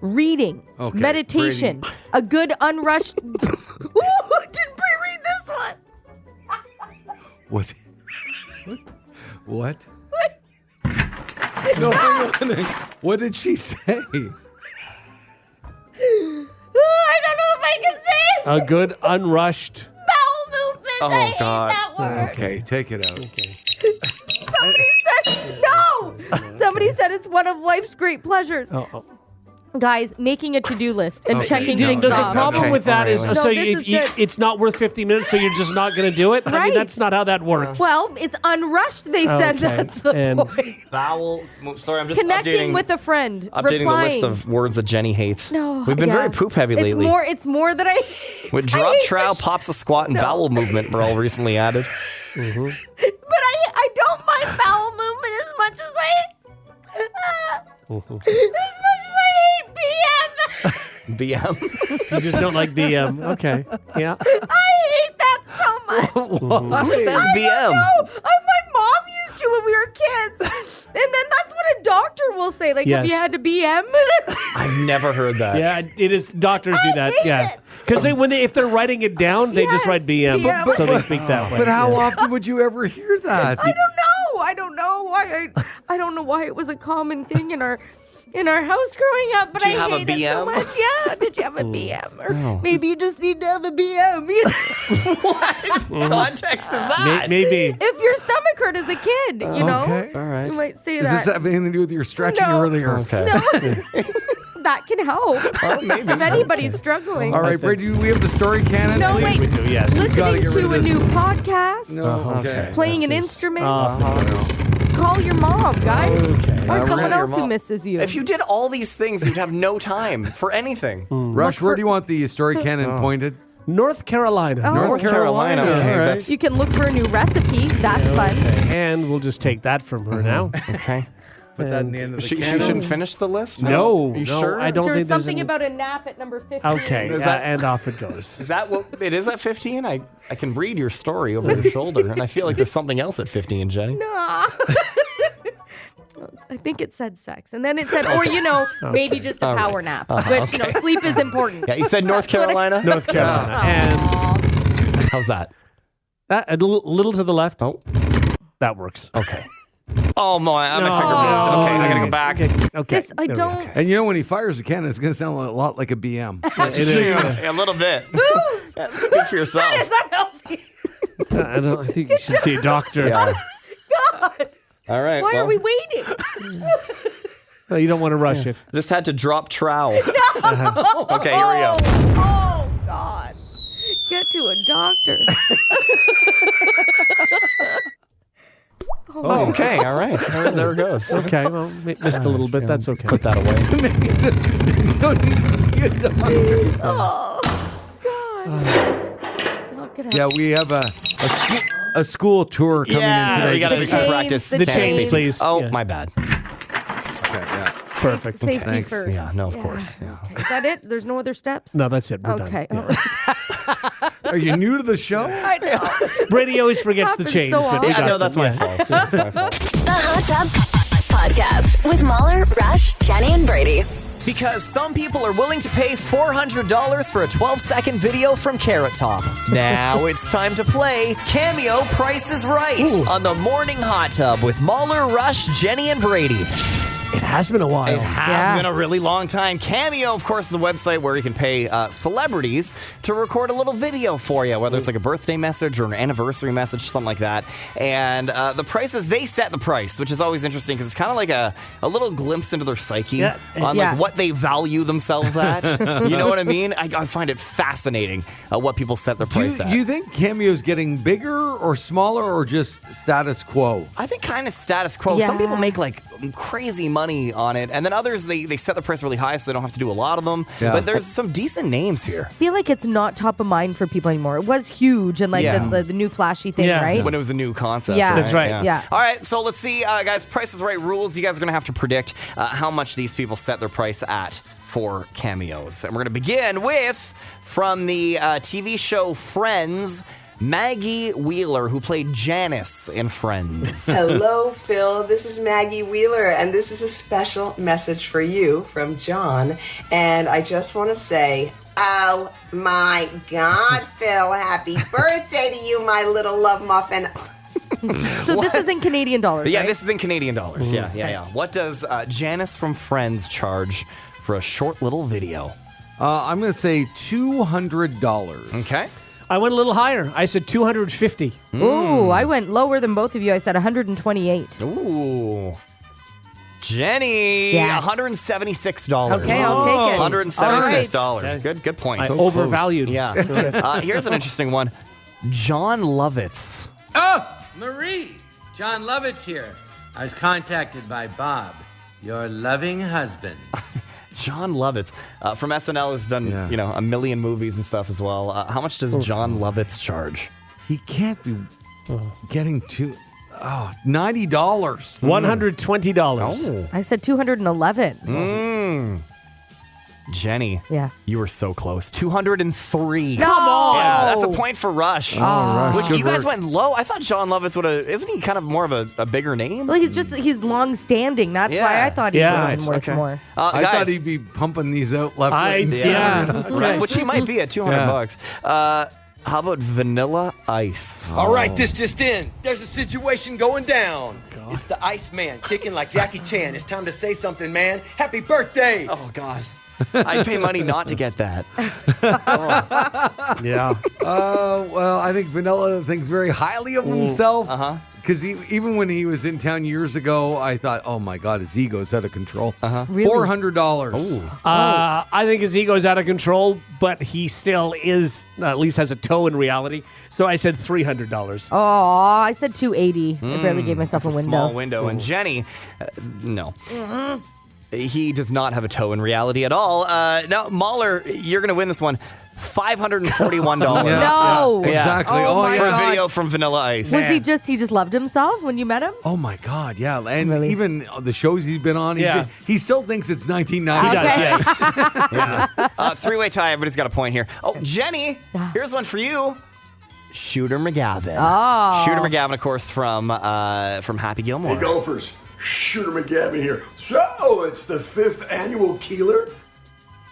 Reading, Okay, meditation, a good unrushed. Ooh, did Brie read this one? What? What? No, hang on. What did she say? Ooh, I don't know if I can say it. A good unrushed. Bowel movement. Oh, I hate God. that word. Okay, take it out. Okay. one of life's great pleasures. Oh. Guys, making a to-do list and checking The things off. problem with that is, No, so this is good. it's not worth 50 minutes, so you're just not going to do it? I mean, Right. that's not how that works. Well, it's unrushed, they said. Okay. That's the And- point. Vowel. Sorry, I'm just Connecting updating, with a friend. updating the list replying. of words that Jenny hates. No, We've been yeah. very poop heavy lately. It's more that I With I drop, hate trow, this pops a squat, and bowel movement were all recently added. But I don't mind bowel movement as much as I hate BM. BM. You just don't like BM. Okay. Yeah. I hate that so much. Who says BM? No, my mom used to when we were kids. And then that's what a doctor will say. Like, Yes. have you had to BM? I've never heard that. Yeah, it is. Doctors do that. hate Yeah. it. Because if they're writing it down, they just Yes, write BM. BM. So they speak that way. But how Yeah. often would you ever hear that? I don't know why. I don't know why it was a common thing in our house growing up. But Did you I have a hate it so BM? much. Yeah. Did you have a BM? Or maybe you just need to have a BM. You know? What context is that? Maybe. If your stomach hurt as a kid, you know, Okay. All right. you might say Does that. this have anything to do with your stretching No. earlier? Okay. That can help. Oh, maybe. If anybody's struggling. All right, Brady, do we have the story cannon, No, please? wait. We do, yes. gotta Listening get rid to of a this. new podcast, No, Okay. playing an This is- instrument, Uh-huh. call your mom, guys. Okay. Or someone Your else who mom. misses you. If you did all these things, you'd have no time for anything. Rush, where do you want the story cannon pointed? North Carolina. Oh. North Carolina. Carolina. Okay, All right. that's You can look for a new recipe. That's fun. Okay. And we'll just take that from her now. okay. Put that in the end of the She cannon. shouldn't finish the list. No, you no, sure? I don't There's think there's something any- about a nap at number 15. Okay, Is that- and off it goes. Is that what it is at 15? I can read your story over your shoulder, and I feel like there's something else at 15, Jenny. Ah. I think it said sex. And then it said, or, maybe just a All right. power nap, which, sleep is important. Yeah, you said North Carolina. North Carolina. And How's that? that a little to the left. Oh, That works. okay. Oh my, my No. finger moved. Okay, I gotta go back. Okay. This, I there we don't. go. And when he fires the cannon, it's going to sound a lot like a BM. It is. Yeah, a little bit. Yeah, speak for yourself. I think you should see a doctor. Yeah. God, All right. why well, are we waiting? No, you don't want to rush it. Just had to drop trowel. Okay, here we go. Oh, God. Get to a doctor. Oh, okay, all right. There it goes. Okay, well, missed a little bit. That's okay. Put that away. You don't need to see a doctor. Oh, God. Look it up. Yeah, we have a school tour coming in today. we gotta The chains, practice. the The chains, chains. please. Oh, Yeah. my bad. Okay, yeah. Perfect. Safety Thanks. first. Yeah, no, of course. Yeah. Okay. Is that it? There's no other steps? No, that's it. We're Okay. done. Yeah. Are you new to the show? I know. Brady always forgets the Happens chains, so but we often. Yeah, got no, that's them. my Yeah. fault. That's my fault. The Hot Tub Podcast with Mahler, Rush, Jenny, and Brady. Because some people are willing to pay $400 for a 12-second video from Carrot Top. Now it's time to play Cameo Price is Right on the Morning Hot Tub with Mahler, Rush, Jenny, and Brady. It has been a while. It has Yeah. been a really long time. Cameo, of course, is a website where you can pay celebrities to record a little video for you, whether it's like a birthday message or an anniversary message, something like that. And the prices, they set the price, which is always interesting because it's kind of like a little glimpse into their psyche Yeah. on Yeah. like what they value themselves at. You know what I mean? I find it fascinating what people set their price at. You think Cameo's getting bigger or smaller or just status quo? I think kind of status quo. Some Yeah. people make like crazy money on it, and then others they set the price really high so they don't have to do a lot of them. Yeah. But there's some decent names here. I feel like it's not top of mind for people anymore. It was huge and like Yeah. the new flashy thing, Yeah. right? When it was a new concept. Yeah. That's right. Yeah. All right, so let's see, guys. Price is Right rules. You guys are going to have to predict how much these people set their price at for cameos. And we're going to begin with, from the TV show Friends, Maggie Wheeler, who played Janice in Friends. Hello, Phil. This is Maggie Wheeler, and this is a special message for you from John. And I just want to say, oh my God, Phil, happy birthday to you, my little love muffin. So this is in Canadian dollars. Yeah, right? this is in Canadian dollars. Yeah. What does Janice from Friends charge for a short little video? I'm going to say $200. Okay. I went a little higher. I said 250. Ooh, I went lower than both of you. I said 128. Ooh. Jenny, Yes. $176. Okay, I'll take it. $176. right. Good point. I overvalued. Yeah. Here's an interesting one. John Lovitz. Oh, Marie. John Lovitz here. I was contacted by Bob, your loving husband. John Lovitz from SNL has done, a million movies and stuff as well. How much does John Lovitz charge? He can't be getting to $90. $120. I said 211. Jenny. Yeah. You were so close. 203. Come on. Yeah, that's a point for Rush. Rush, Which good you guys work. went low. I thought John Lovitz would have. Isn't he kind of more of a bigger name? Well, he's long standing. That's why I thought he would have been worth more. I guys, thought he'd be pumping these out left, right, and Yeah. center. right, which he might be at $200. How about Vanilla Ice? All right, this just in. There's a situation going down. It's the Iceman kicking like Jackie Chan. It's time to say something, man. Happy birthday. Oh gosh. I'd pay money not to get that. Yeah. Well, I think Vanilla thinks very highly of himself. Because even when he was in town years ago, I thought, oh my God, his ego's out of control. Really? $400. I think his ego's out of control, but he still is, at least has a toe in reality. So I said $300. Oh, I said 280. I barely gave myself a It's a window. small window. And Jenny, no. He does not have a toe in reality at all. Now, Mahler, you're going to win this one. $541. No. Yeah. Exactly. Oh my For a God. video from Vanilla Ice. Was he just loved himself when you met him? Oh my God, yeah. And Really? even the shows he's been on, Yeah. he still thinks it's He 1990. does, yes. Three-way tie. Everybody's got a point here. Oh, Jenny, here's one for you. Shooter McGavin. Oh. Shooter McGavin, of course, from Happy Gilmore. Hey, Gophers. Shooter McGavin here. So, it's the 5th annual Keeler?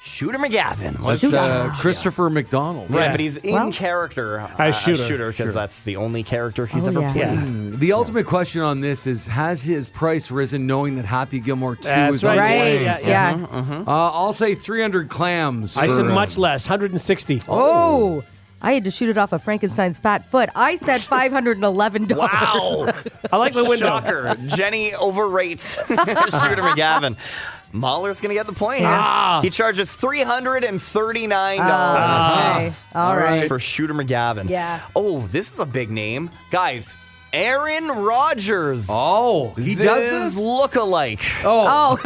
Shooter McGavin. That's Christopher McDonald. Right, Yeah. but he's in Well, character as Shooter. because that's the only character he's Oh, ever yeah. played. The ultimate question on this is, has his price risen knowing that Happy Gilmore 2 That's is on the right. way? Right. Yeah. I'll say 300 clams. I for, said much less, 160. Oh. I had to shoot it off of Frankenstein's fat foot. I said $511. Wow. I like my window. Shocker. Jenny overrates Shooter McGavin. Mahler's going to get the point here. He charges $339 Okay. All right. for Shooter McGavin. Yeah. Oh, this is a big name. Guys, Aaron Rodgers. Oh, he Ziz does this? look-alike. Oh.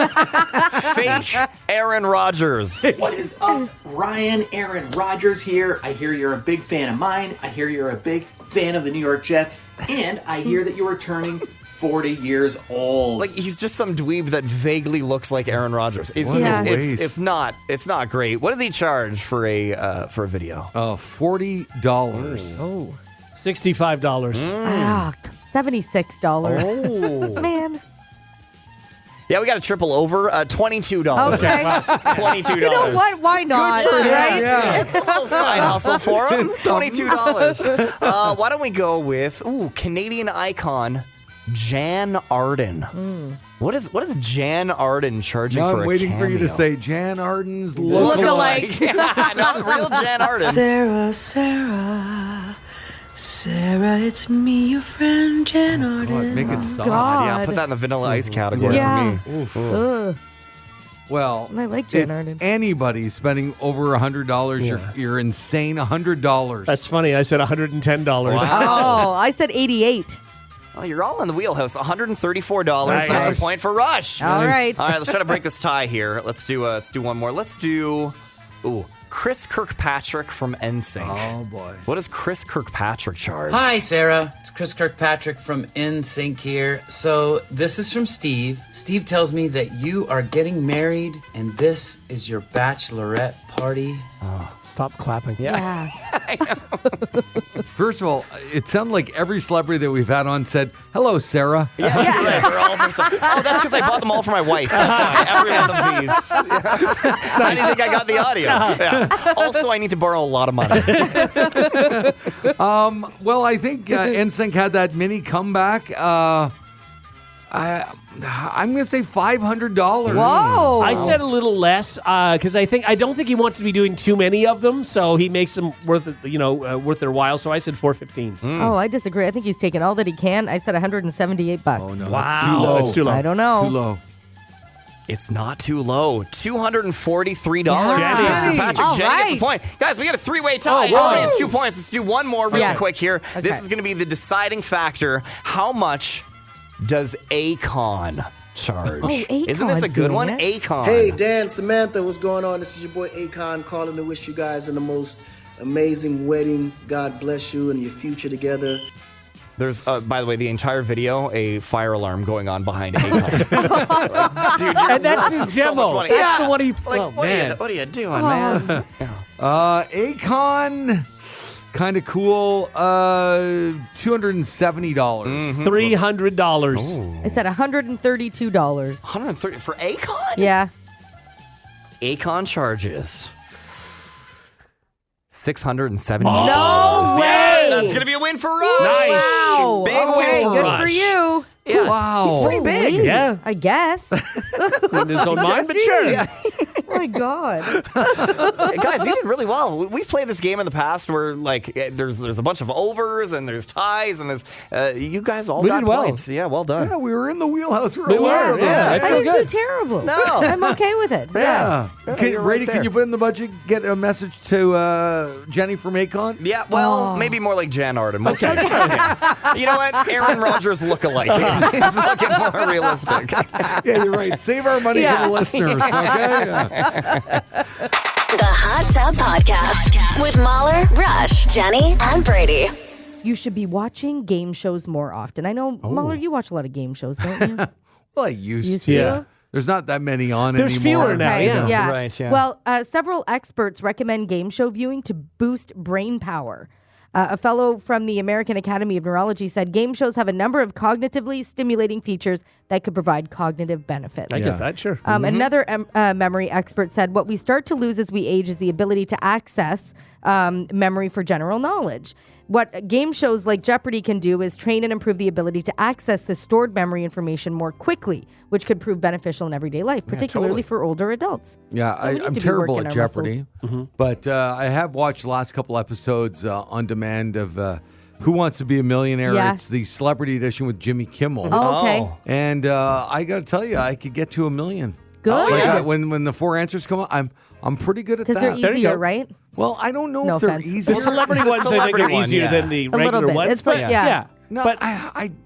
Fake Aaron Rodgers. What is up? Ryan Aaron Rodgers here. I hear you're a big fan of mine. I hear you're a big fan of the New York Jets. And I hear that you are turning 40 years old. Like, he's just some dweeb that vaguely looks like Aaron Rodgers. It's, What a Yeah. waste. it's not great. What does he charge for a video? $40. Oh. $65. $76. Oh. Man. Yeah, we got a triple over. $22. Okay. $22. You know what? Why not? Right? Yeah. It's a little side hustle for him. $22. Why don't we go with Canadian icon Jan Arden? What is Jan Arden charging Now for I'm a waiting for you to cameo? say Jan Arden's Look-alike. Not real Jan Arden. Sarah, it's me, your friend Jan God, Arden. make it stop. God. Yeah, put that in the Vanilla Ice category Yeah. for me. Ugh. Well, I like Jan if Arden. anybody's spending over $100, you're insane. $100. That's funny. I said $110. Oh, I said 88. Oh, you're all in the wheelhouse. $134. Nice. That's a point for Rush. All right. All right, let's try to break this tie here. Let's do one more. Let's do Chris Kirkpatrick from NSYNC. Oh, boy. What does Chris Kirkpatrick charge? Hi, Sarah. It's Chris Kirkpatrick from NSYNC here. So, this is from Steve. Steve tells me that you are getting married, and this is your bachelorette party. Stop clapping. Yeah. First of all, it sounded like every celebrity that we've had on said, hello, Sarah. Yeah, you're right. We're all from oh, that's because I bought them all for my wife. That's why. Every one of these. How do you think I got the audio? Yeah. Also, I need to borrow a lot of money. Well, I think NSYNC had that mini comeback. I'm going to say $500. Whoa. I said a little less because I don't think he wants to be doing too many of them, so he makes them worth their while. So I said $415. Oh, I disagree. I think he's taken all that he can. I said $178. Oh, no. Wow, That's too low. that's too low. I don't know. Too low. It's not too low. $243. Yeah. Jenny. Patrick, All Jenny gets right. a point. Guys, we got a three-way tie. Oh, wow. Everybody has 2 points. Let's do one more real Yes. quick here. Okay. This is going to be the deciding factor. How much does Akon charge? Oh, Akon's Isn't this a good doing one? it. Akon. Hey, Dan, Samantha, what's going on? This is your boy Akon calling to wish you guys in the most amazing wedding. God bless you and your future together. There's, by the way, the entire video, a fire alarm going on behind Akon. Dude, And that's his so much demo. money. That's Yeah. the one he. Like, oh, what, man. what are you doing, man? Akon, kind of cool. $270. $300. I said $132. 130 for Akon? Yeah. Akon charges $670. No way! Yeah, that's gonna be a win for us. Nice. Wow. Big Okay, win for good Rush. for you. Yeah. Wow. He's pretty big. Holy, Yeah. I guess. In his own mind, but sure. Oh my God. Hey, guys, you did really well. We've played this game in the past where like there's a bunch of overs and there's ties and there's you guys all We got did well. points. Yeah, well done. Yeah, we were in the wheelhouse. We were, yeah. I I feel didn't good. do terrible. No. I'm okay with it. Yeah. you're Brady, right can you there. put in the budget, get a message to Jenny from Akon? Yeah, well, maybe more like Jan Arden. We'll see. Yeah. You know what? Aaron Rodgers look-alike. He's looking more realistic. Yeah, you're right. Save our money for the listeners, okay? Yeah. The Hot Tub Podcast with Mahler, Rush, Jenny, and Brady. You should be watching game shows more often. I know, Mahler, you watch a lot of game shows, don't you? Well, I used Used to. to? Yeah. There's not that many on There's anymore. fewer now, Okay, yeah. Right, yeah. Well, several experts recommend game show viewing to boost brain power. A fellow from the American Academy of Neurology said game shows have a number of cognitively stimulating features that could provide cognitive benefits. I get that, sure. Another memory expert said what we start to lose as we age is the ability to access memory for general knowledge. What game shows like Jeopardy can do is train and improve the ability to access the stored memory information more quickly, which could prove beneficial in everyday life, particularly for older adults. Yeah, So we need I'm to be terrible working at our Jeopardy, but I have watched the last couple episodes on demand of Who Wants to Be a Millionaire. Yeah. It's the celebrity edition with Jimmy Kimmel. Oh, okay. And I got to tell you, I could get to $1 million. Good. Like, when the four answers come up, I'm pretty good at that. Because they're There you easier, go. right? Well, I don't know No if they're offense. easier. The celebrity ones, I think, celebrity are one, easier yeah. than the A little regular bit. ones. It's like, but yeah. No, but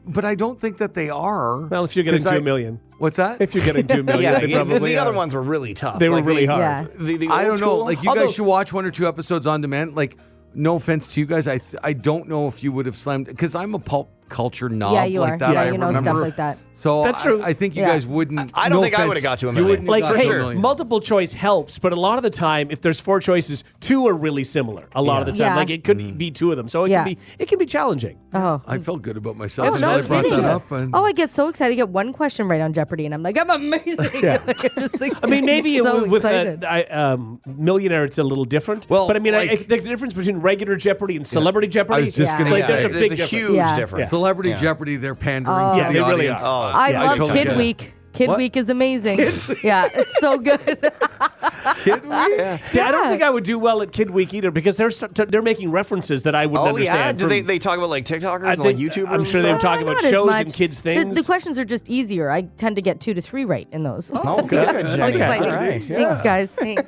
but I don't think that they are. well, if you're getting 'Cause to I- $1 million, What's that? if you're getting to $1 million, Yeah, they the probably other are. ones were really tough. They were Like, really hard. Yeah. The I old don't know. school- Like you although- guys should watch 1 or 2 episodes on demand. Like, no offense to you guys, I don't know if you would have slammed because I'm a pulp culture knob. Yeah, you like are. That. Yeah, I you know remember. stuff like that. So That's true. I think you Yeah. guys wouldn't. I don't no think I offense, would've got to $1 You million. wouldn't Like, have got hey, to $1 million. multiple choice helps, but a lot of the time, if there's 4 choices, 2 are really similar. A lot of the time, Yeah. like it could be 2 of them, so Yeah. it can be challenging. Oh. I felt good about myself Oh, until no I brought kidding. that up. And Oh, I get so excited. I get one question right on Jeopardy, and I'm like, I'm amazing. Yeah. Just like, I mean, maybe so with excited. a millionaire, it's a little different. Well, but I mean, like- the difference between regular Jeopardy and celebrity Jeopardy, I was just Yeah. gonna like, say, there's a There's big a difference. huge Yeah. difference. Celebrity Yeah. Jeopardy, they're pandering to Yeah, the they really audience. are. I I love totally Kid get it. Week. Kid What? Week is amazing. Yeah, it's so good. Kid Week? See, I don't think I would do well at Kid Week either because they're making references that I wouldn't Oh yeah, understand. do they talk about like TikTokers and like YouTubers? I'm sure and they're stuff? talking about Not as shows much. and kids The things. questions are just easier. I tend to get 2 to 3 right in those. Oh, good, Jenny. Exciting. All right. Thanks, guys. Thanks.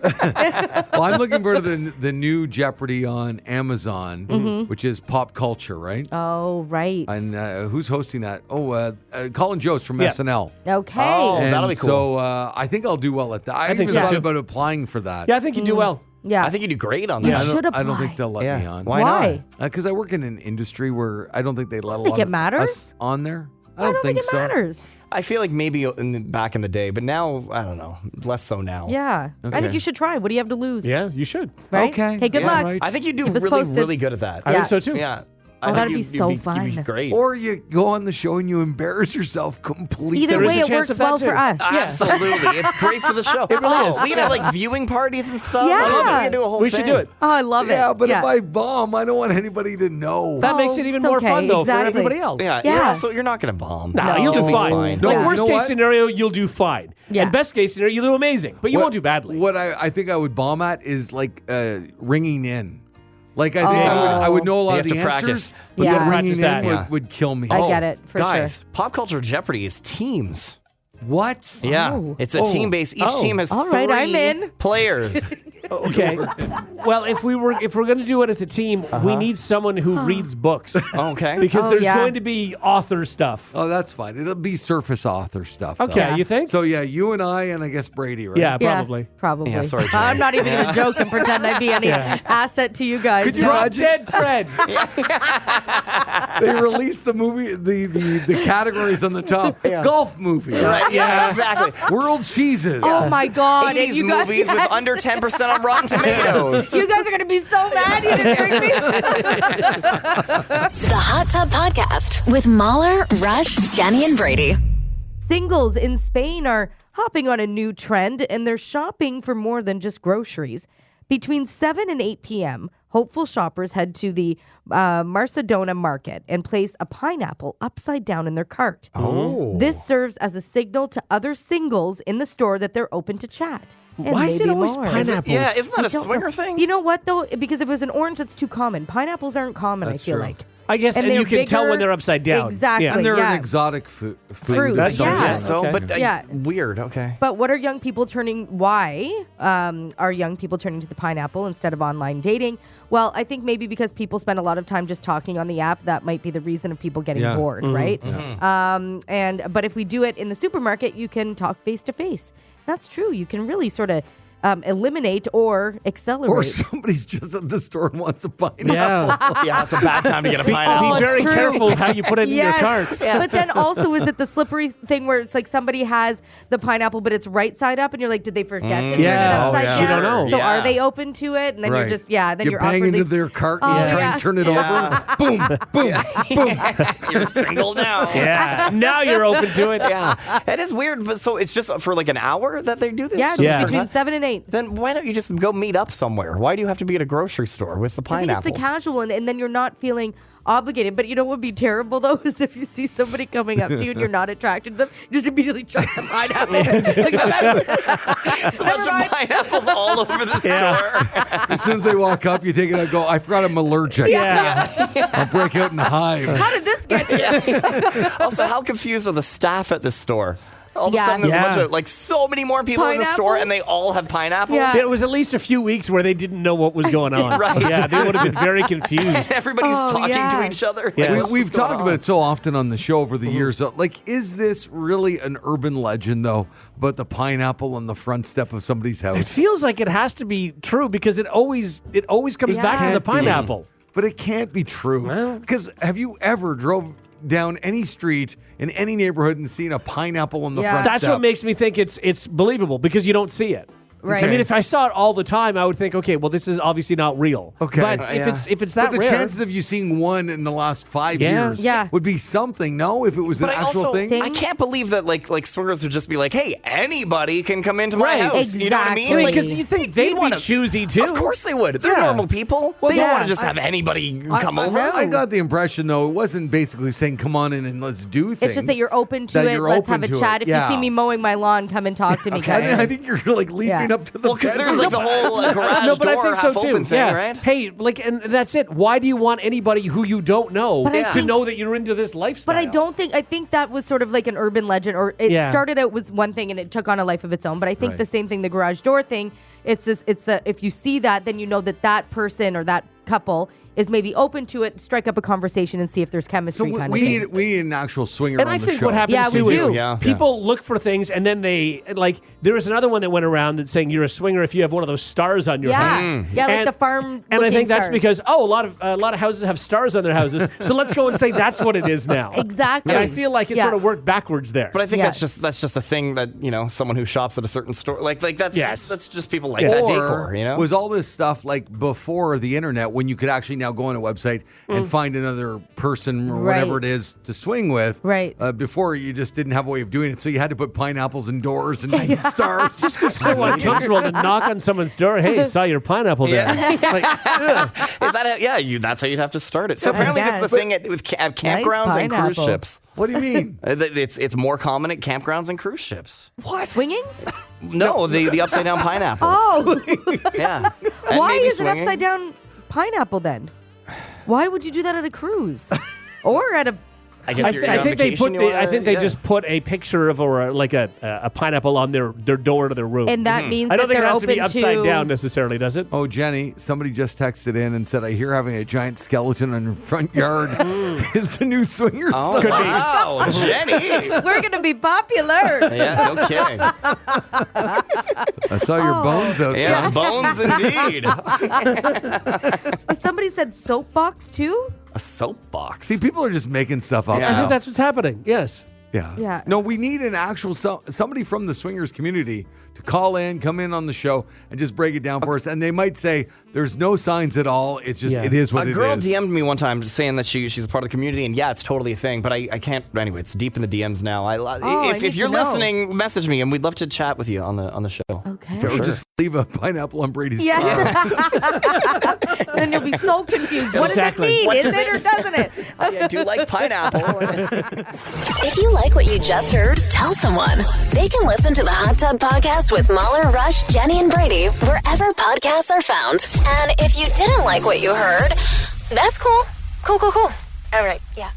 Well, I'm looking forward to the new Jeopardy on Amazon, which is pop culture, right? Oh, right. And who's hosting that? Oh, Colin Jost from Yeah. SNL. Okay. Oh, And that'll be cool. So I think I'll do well at that. I think even so, thought too. about applying for that. Yeah, I think you do well. Yeah. I think you do great on You that. should I don't apply. think they'll let Yeah. me on. Why Why? Because I work in an industry where I don't think they let a think lot it of matters? us on there. I I don't, don't think it so. matters. I feel like maybe back in the day, but now I don't know. Less so now. Yeah. I Okay. think you should try. What do you have to lose? Yeah, you should. Right? Okay. Hey, good Yeah, luck. right. I think you do Keep us really, posted. really good at that. I Yeah. think so too. Yeah. Oh, I that'd think be so You'd be fun. great. Or you go on the show and you embarrass yourself completely. Either There is way, a it chance works of that, well too. for us. Absolutely. It's great for the show. It really is. We can have like viewing parties and stuff. Yeah. I love it. We can do a whole We thing. should do it. Oh, I love it. Yeah, but if I bomb, I don't want anybody to know. That Oh, makes it even it's more okay. fun, though, Exactly. for everybody else. Yeah. Yeah. So you're not going to bomb. Nah, you'll do No. fine. No, Like, you worst know case what? scenario, you'll do fine. Yeah. And best case scenario, you'll do amazing. But you won't do badly. What I think I would bomb at is like ringing in. Like I think Oh. I would know a lot You of have the to answers, practice. but Yeah. the ringing Practice that, in yeah. would kill me. I get it, for Guys, Pop Culture Jeopardy is teams. What? Yeah, Oh. it's a team base. Each team has All right, I'm 3 in. players. Okay. Well, if we're going to do it as a team, we need someone who reads books. Okay. Because there's yeah. going to be author stuff. Oh, that's fine. It'll be surface author stuff. Okay, though. you think? So yeah, you and I, and I guess Brady, right? Yeah, Yeah, probably. probably. Yeah, sorry, Jay. I'm not even going to joke and pretend I'd be any asset to you guys. Could you No. Drop imagine? dead Fred. They released the movie, the categories on the top. Golf movie. Right, yeah, exactly. World cheeses. Oh my God. and 80s you guys, movies with under 10% on Rotten Tomatoes. You guys are going to be so mad you didn't bring me. The Hot Tub Podcast with Mahler, Rush, Jenny, and Brady. Singles in Spain are hopping on a new trend, and they're shopping for more than just groceries. Between 7 and 8 p.m., hopeful shoppers head to the Mercadona market and place a pineapple upside down in their cart. Oh. This serves as a signal to other singles in the store that they're open to chat. And Why is it maybe always more. pineapples? Yeah, isn't that a I don't swinger know. thing? You know what, though? Because if it was an orange, it's too common. Pineapples aren't common, That's I feel true. like. I guess, and they're you can tell when bigger. they're upside down. Exactly. Yeah. And they're yeah. an exotic food. Fruit, That's yeah. I guess so, Okay. but Yeah. weird. Okay. But what are young people turning? Why are young people turning to the pineapple instead of online dating? Well, I think maybe because people spend a lot of time just talking on the app. That might be the reason of people getting Yeah. bored, right? But if we do it in the supermarket, you can talk face to face. That's true. You can really sort of eliminate or accelerate. Or somebody's just at the store and wants a pineapple. Yeah. Yeah, it's a bad time to get a pineapple. Be very true. careful how you put it in your cart. But then also, is it the slippery thing where it's like somebody has the pineapple, but it's right side up, and you're like, did they forget to turn Yeah. it upside Oh, yeah. down? You don't know. So Yeah. are they open to it? And then Right. you're just, then you you're bang awkwardly. into their cart and Oh, you try yeah. and turn it over. Boom, boom, boom. You're single now. Yeah. Now you're open to it. Yeah, it is weird. But so it's just for like an hour that they do this. Yeah, Just just Yeah. between 7 and 8. Then why don't you just go meet up somewhere? Why do you have to be at a grocery store with the I think pineapples? it's the casual, and then you're not feeling obligated. But you know what would be terrible, though, is if you see somebody coming up to you and you're not attracted to them, you just immediately chuck the pineapple. It's a bunch of pineapples all over the store. As soon as they walk up, you take it out and go, I forgot I'm allergic. Yeah. I'll break out in hives. How did this get here? Also, how confused are the staff at this store? All of a Yeah. sudden, there's a bunch Yeah. of like so many more people in the store, Pineapples? and they all have pineapples. Yeah. There was at least a few weeks where they didn't know what was going on. Right. Yeah, they would have been very confused. Everybody's Oh, talking yeah. to each other. Yeah. Like, We've what's going talked on? about it so often on the show over the years. Like, is this really an urban legend, though, about the pineapple on the front step of somebody's It house? feels like it has to be true because it always comes back to the can't be. pineapple. But it can't be true. Well- Because have you ever drove down any street in any neighborhood and seen a pineapple on the Yeah. front That's step? what makes me think it's believable because you don't see it. Right. I mean, if I saw it all the time, I would think, okay, well, this is obviously not real. Okay. But Yeah. if it's that But the rare, chances of you seeing one in the last 5 Yeah. years Yeah. would be something, no? If it was But an I actual also, thing? I can't believe that like swingers would just be like, hey, anybody can come into my Right. house. You know what I mean? Exactly. Like, because you think they'd you'd be wanna- choosy too. Of course they would. They're Yeah. normal people. They don't yeah. want to just have anybody come over. I got the impression, though, it wasn't basically saying, come on in and let's do things. It's just that you're open to That it. you're Let's have open a to chat. it. If Yeah. you see me mowing my lawn, come and talk to me. kind of I thing. think you're like leaping Yeah. up to the Well, because there's like the whole garage No, but door I think so half too. open thing, yeah. right? Hey, like, and that's it. Why do you want anybody who you don't know But I to think- know that you're into this lifestyle? But I think that was sort of like an urban legend, or it Yeah. started out with one thing and it took on a life of its own. But I think Right. the same thing, the garage door thing, it's if you see that, then you know that person or that couple is maybe open to it, strike up a conversation and see if there's So chemistry kind we of thing. need an actual swinger And on I the think show. what happens Yeah, we too is do. Yeah. people look for things and then they like. There was another one that went around that's saying you're a swinger if you have one of those stars on your house. Yeah, like And- the farm. And I think that's stars. because a lot of houses have stars on their houses. So let's go and say that's what it is now. Exactly. And I feel like it Yeah. sort of worked backwards there. But I think Yeah. that's just a thing that someone who shops at a certain store like that's Yes. that's just people like that Or decor. was all this stuff like before the internet when you could actually now go on a website and find another person or whatever Right. it is to swing with? Right. Before you just didn't have a way of doing it, so you had to put pineapples in doors and stars. so uncomfortable to knock on someone's door. Hey, saw your pineapple there. Like, ugh. Is that that's how you'd have to start it. So apparently this is the guess. thing at campgrounds and cruise pineapple. ships. What do you mean? It's more common at campgrounds and cruise ships. Swinging? No, the upside down pineapples. Oh, Yeah. And why maybe is swinging. it upside down pineapple then? Why would you do that at a cruise or at a I guess you're I on think they vacation, put. you wanna- I think they yeah. just put a picture of a pineapple on their door to their room. And that means I don't that think it they're has to be open upside to- down necessarily, does it? Oh, Jenny, somebody just texted in and said, I hear having a giant skeleton in your front yard is the new swingers. Oh, Could be. wow, Jenny. We're going to be popular. Yeah, no kidding. I saw your bones out Yeah, front. bones indeed. Somebody said soapbox too? A soapbox. See, people are just making stuff up Yeah. I now. think that's what's happening. Yes. Yeah. No, we need an actual somebody from the swingers community to call in, come in on the show, and just break it down for us. And they might say there's no signs at all. It's just it is what it is. A girl DM'd me one time saying that she's a part of the community, and yeah, it's totally a thing. But I can't. Anyway, it's deep in the DMs now. If you're listening, message me, and we'd love to chat with you on the show. Okay. Or just leave a pineapple on Brady's car. Yeah. Then you'll be so confused. What Exactly. does it mean? What Is does it or doesn't it? I do like pineapple. If you like what you just heard, tell someone. They can listen to the Hot Tub Podcast with Mahler, Rush, Jenny, and Brady wherever podcasts are found. And if you didn't like what you heard, that's cool. Cool. All right, yeah.